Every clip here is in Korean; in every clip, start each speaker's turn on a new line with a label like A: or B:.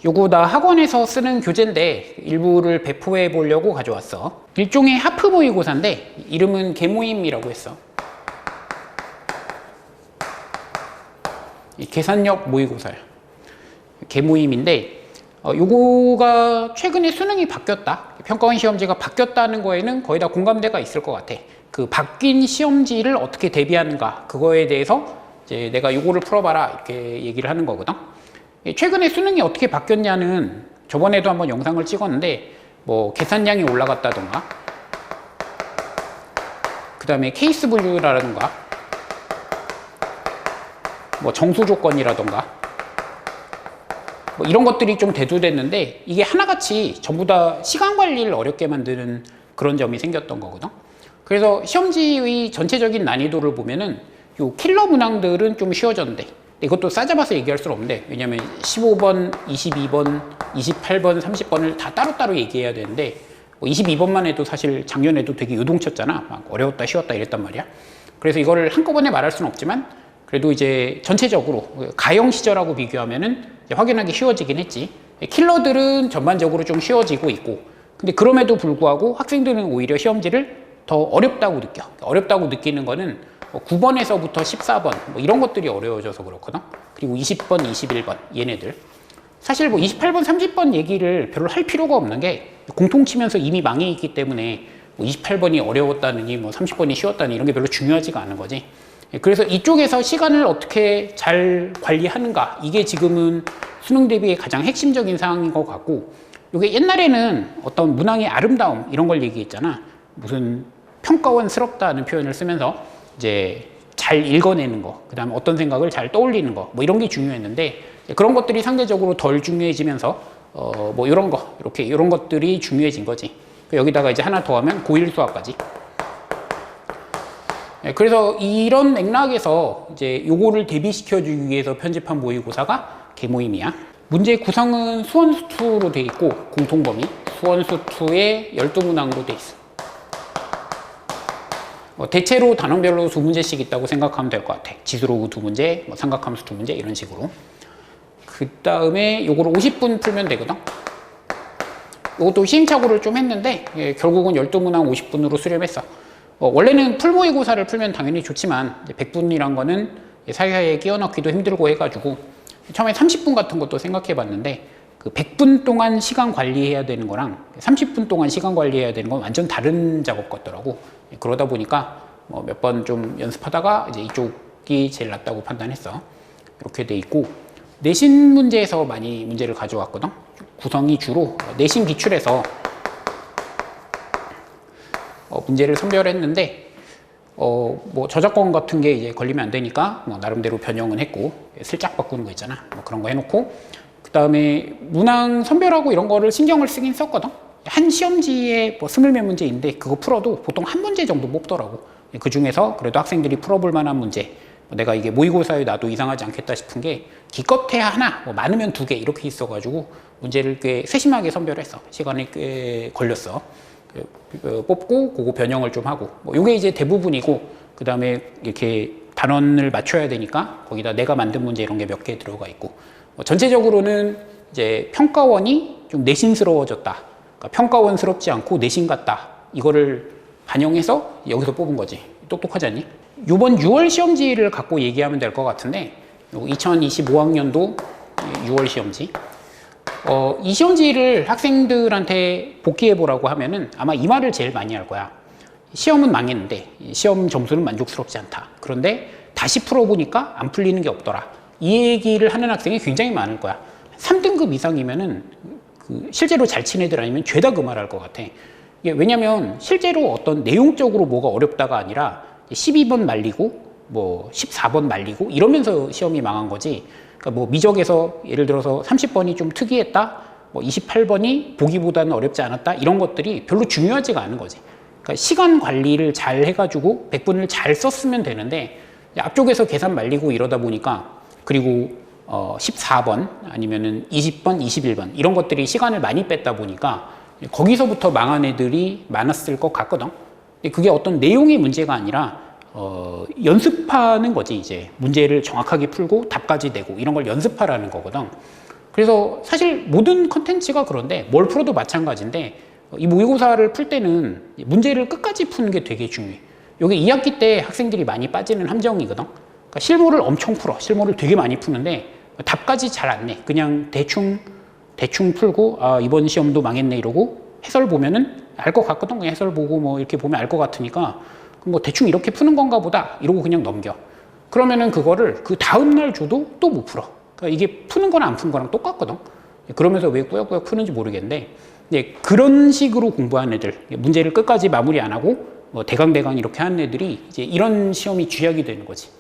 A: 요거 나 학원에서 쓰는 교재인데 일부를 배포해 보려고 가져왔어. 일종의 하프 모의고사인데 이름은 개모임이라고 했어. 계산력 모의고사야. 개모임인데 요거가 최근에 수능이 바뀌었다. 평가원 시험지가 바뀌었다는 거에는 거의 다 공감대가 있을 것 같아. 그 바뀐 시험지를 어떻게 대비하는가 그거에 대해서 이제 내가 요거를 풀어봐라 이렇게 얘기를 하는 거거든. 최근에 수능이 어떻게 바뀌었냐는 저번에도 한번 영상을 찍었는데 뭐 계산량이 올라갔다던가 그 다음에 케이스 분류라든가 뭐 정수 조건이라던가 뭐 이런 것들이 좀 대두됐는데 이게 하나같이 전부 다 시간 관리를 어렵게 만드는 그런 점이 생겼던 거거든. 그래서 시험지의 전체적인 난이도를 보면은 요 킬러 문항들은 좀 쉬워졌는데 이것도 싸잡아서 얘기할 수는 없는데 왜냐면 15번, 22번, 28번, 30번을 다 따로따로 얘기해야 되는데 뭐 22번만 해도 사실 작년에도 되게 요동쳤잖아. 막 어려웠다 쉬웠다 이랬단 말이야. 그래서 이거를 한꺼번에 말할 수는 없지만 그래도 이제 전체적으로 가형 시절하고 비교하면은 이제 확연하게 쉬워지긴 했지. 킬러들은 전반적으로 좀 쉬워지고 있고 근데 그럼에도 불구하고 학생들은 오히려 시험지를 더 어렵다고 느껴. 어렵다고 느끼는 거는 9번에서부터 14번 뭐 이런 것들이 어려워져서 그렇거든. 그리고 20번, 21번 얘네들 사실 뭐 28번, 30번 얘기를 별로 할 필요가 없는 게 공통치면서 이미 망해 있기 때문에 뭐 28번이 어려웠다느니 뭐 30번이 쉬웠다니 이런 게 별로 중요하지가 않은 거지. 그래서 이쪽에서 시간을 어떻게 잘 관리하는가 이게 지금은 수능 대비의 가장 핵심적인 사항인 것 같고 이게 옛날에는 어떤 문항의 아름다움 이런 걸 얘기했잖아. 무슨 평가원스럽다는 표현을 쓰면서 이제 잘 읽어내는 거, 그 다음에 어떤 생각을 잘 떠올리는 거, 뭐 이런 게 중요했는데 그런 것들이 상대적으로 덜 중요해지면서 뭐 이런 거, 이렇게 이런 것들이 중요해진 거지. 여기다가 이제 하나 더하면 고1 수학까지. 그래서 이런 맥락에서 이제 요거를 대비시켜주기 위해서 편집한 모의고사가 개모임이야. 문제 구성은 수원수투로 돼 있고 공통범위 수원수투에 12문항으로 돼 있어. 대체로 단원별로 2문제씩 있다고 생각하면 될 것 같아. 지수로그 2문제, 뭐 삼각함수 2문제 이런 식으로. 그 다음에 요거를 50분 풀면 되거든. 이것도 시행착오를 좀 했는데 결국은 12문항 50분으로 수렴했어. 원래는 풀모의고사를 풀면 당연히 좋지만 100분이란 거는 사이사이에 끼워 넣기도 힘들고 해가지고 처음에 30분 같은 것도 생각해 봤는데 그 100분 동안 시간 관리해야 되는 거랑 30분 동안 시간 관리해야 되는 건 완전 다른 작업 같더라고. 그러다 보니까 뭐 몇 번 좀 연습하다가 이제 이쪽이 제일 낫다고 판단했어. 이렇게 돼 있고 내신 문제에서 많이 문제를 가져왔거든. 구성이 주로 내신 기출에서 문제를 선별했는데 뭐 저작권 같은 게 이제 걸리면 안 되니까 뭐 나름대로 변형은 했고 슬쩍 바꾸는 거 있잖아. 뭐 그런 거 해놓고 그 다음에 문항 선별하고 이런 거를 신경을 쓰긴 썼거든. 한 시험지에 뭐 20몇 문제인데 그거 풀어도 보통 한 문제 정도 뽑더라고. 그 중에서 그래도 학생들이 풀어볼 만한 문제 내가 이게 모의고사에 놔도 이상하지 않겠다 싶은 게 기껏해야 하나 뭐 많으면 2개 이렇게 있어가지고 문제를 꽤 세심하게 선별했어. 시간이 꽤 걸렸어. 뽑고 그거 변형을 좀 하고 뭐 요게 이제 대부분이고 그 다음에 이렇게 단원을 맞춰야 되니까 거기다 내가 만든 문제 이런 게 몇 개 들어가 있고 전체적으로는 이제 평가원이 좀 내신스러워졌다. 그러니까 평가원스럽지 않고 내신 같다. 이거를 반영해서 여기서 뽑은 거지. 똑똑하지 않니? 이번 6월 시험지를 갖고 얘기하면 될 것 같은데 2025학년도 6월 시험지 이 시험지를 학생들한테 복귀해보라고 하면은 아마 이 말을 제일 많이 할 거야. 시험은 망했는데 시험 점수는 만족스럽지 않다. 그런데 다시 풀어보니까 안 풀리는 게 없더라. 이 얘기를 하는 학생이 굉장히 많을 거야. 3등급 이상이면은 실제로 잘 친 애들 아니면 죄다 그 말 할 것 같아. 왜냐면 실제로 어떤 내용적으로 뭐가 어렵다가 아니라 12번 말리고 뭐 14번 말리고 이러면서 시험이 망한 거지. 그러니까 뭐 미적에서 예를 들어서 30번이 좀 특이했다, 뭐 28번이 보기보다는 어렵지 않았다 이런 것들이 별로 중요하지가 않은 거지. 그러니까 시간 관리를 잘 해가지고 100분을 잘 썼으면 되는데 앞쪽에서 계산 말리고 이러다 보니까 그리고 14번 아니면은 20번, 21번 이런 것들이 시간을 많이 뺐다 보니까 거기서부터 망한 애들이 많았을 것 같거든. 근데 그게 어떤 내용의 문제가 아니라 연습하는 거지. 이제 문제를 정확하게 풀고 답까지 내고 이런 걸 연습하라는 거거든. 그래서 사실 모든 컨텐츠가 그런데 뭘 풀어도 마찬가지인데 이 모의고사를 풀 때는 문제를 끝까지 푸는 게 되게 중요해. 여기 2학기 때 학생들이 많이 빠지는 함정이거든. 그러니까 실무를 엄청 풀어. 실무를 되게 많이 푸는데 답까지 잘 안 내. 그냥 대충 풀고 아 이번 시험도 망했네 이러고 해설 보면은 알 것 같거든. 그냥 해설 보고 뭐 이렇게 보면 알 것 같으니까 뭐 대충 이렇게 푸는 건가 보다 이러고 그냥 넘겨. 그러면은 그거를 그 다음 날 줘도 또 못 풀어. 그러니까 이게 푸는 거랑 안 푸는 거랑 똑같거든. 그러면서 왜 꾸역꾸역 푸는지 모르겠는데 그런 식으로 공부한 애들, 문제를 끝까지 마무리 안 하고 뭐 대강 이렇게 하는 애들이 이제 이런 시험이 쥐약이 되는 거지.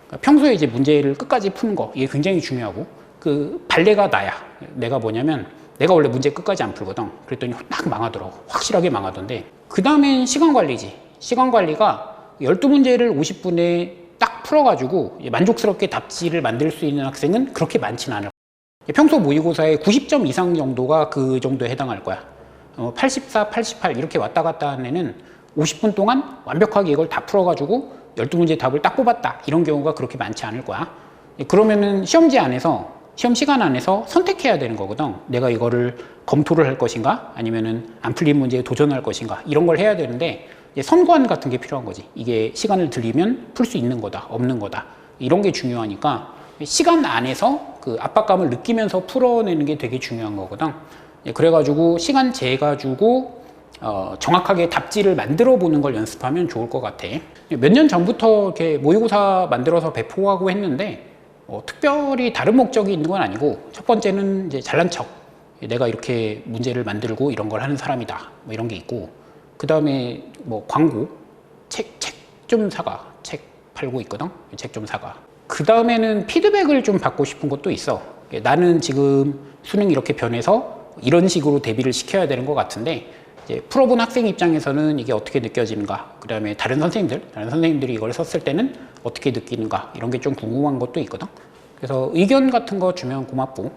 A: 그러니까 평소에 이제 문제를 끝까지 푸는 거 이게 굉장히 중요하고 그 발레가 나야. 내가 뭐냐면 내가 원래 문제 끝까지 안 풀거든. 그랬더니 딱 망하더라고. 확실하게 망하던데 그 다음엔 시간 관리지. 시간 관리가 12문제를 50분에 딱 풀어가지고 만족스럽게 답지를 만들 수 있는 학생은 그렇게 많지는 않을 거야. 평소 모의고사의 90점 이상 정도가 그 정도에 해당할 거야. 84, 88 이렇게 왔다 갔다 하는 애는 50분 동안 완벽하게 이걸 다 풀어가지고 12문제 답을 딱 뽑았다. 이런 경우가 그렇게 많지 않을 거야. 그러면은 시험지 안에서 시험 시간 안에서 선택해야 되는 거거든. 내가 이거를 검토를 할 것인가 아니면은 안 풀린 문제에 도전할 것인가 이런 걸 해야 되는데 선관 같은 게 필요한 거지. 이게 시간을 들이면 풀 수 있는 거다 없는 거다 이런 게 중요하니까 시간 안에서 그 압박감을 느끼면서 풀어내는 게 되게 중요한 거거든. 그래가지고 시간 재가지고 정확하게 답지를 만들어 보는 걸 연습하면 좋을 것 같아. 몇 년 전부터 이렇게 모의고사 만들어서 배포하고 했는데 특별히 다른 목적이 있는 건 아니고 첫 번째는 이제 잘난 척. 내가 이렇게 문제를 만들고 이런 걸 하는 사람이다. 뭐 이런 게 있고 그 다음에 뭐 광고, 책 좀 사가. 책 팔고 있거든. 책 좀 사가. 그 다음에는 피드백을 좀 받고 싶은 것도 있어. 나는 지금 수능 이렇게 변해서 이런 식으로 대비를 시켜야 되는 것 같은데 이제 풀어본 학생 입장에서는 이게 어떻게 느껴지는가. 그 다음에 다른 선생님들이 이걸 썼을 때는 어떻게 느끼는가. 이런 게 좀 궁금한 것도 있거든. 그래서 의견 같은 거 주면 고맙고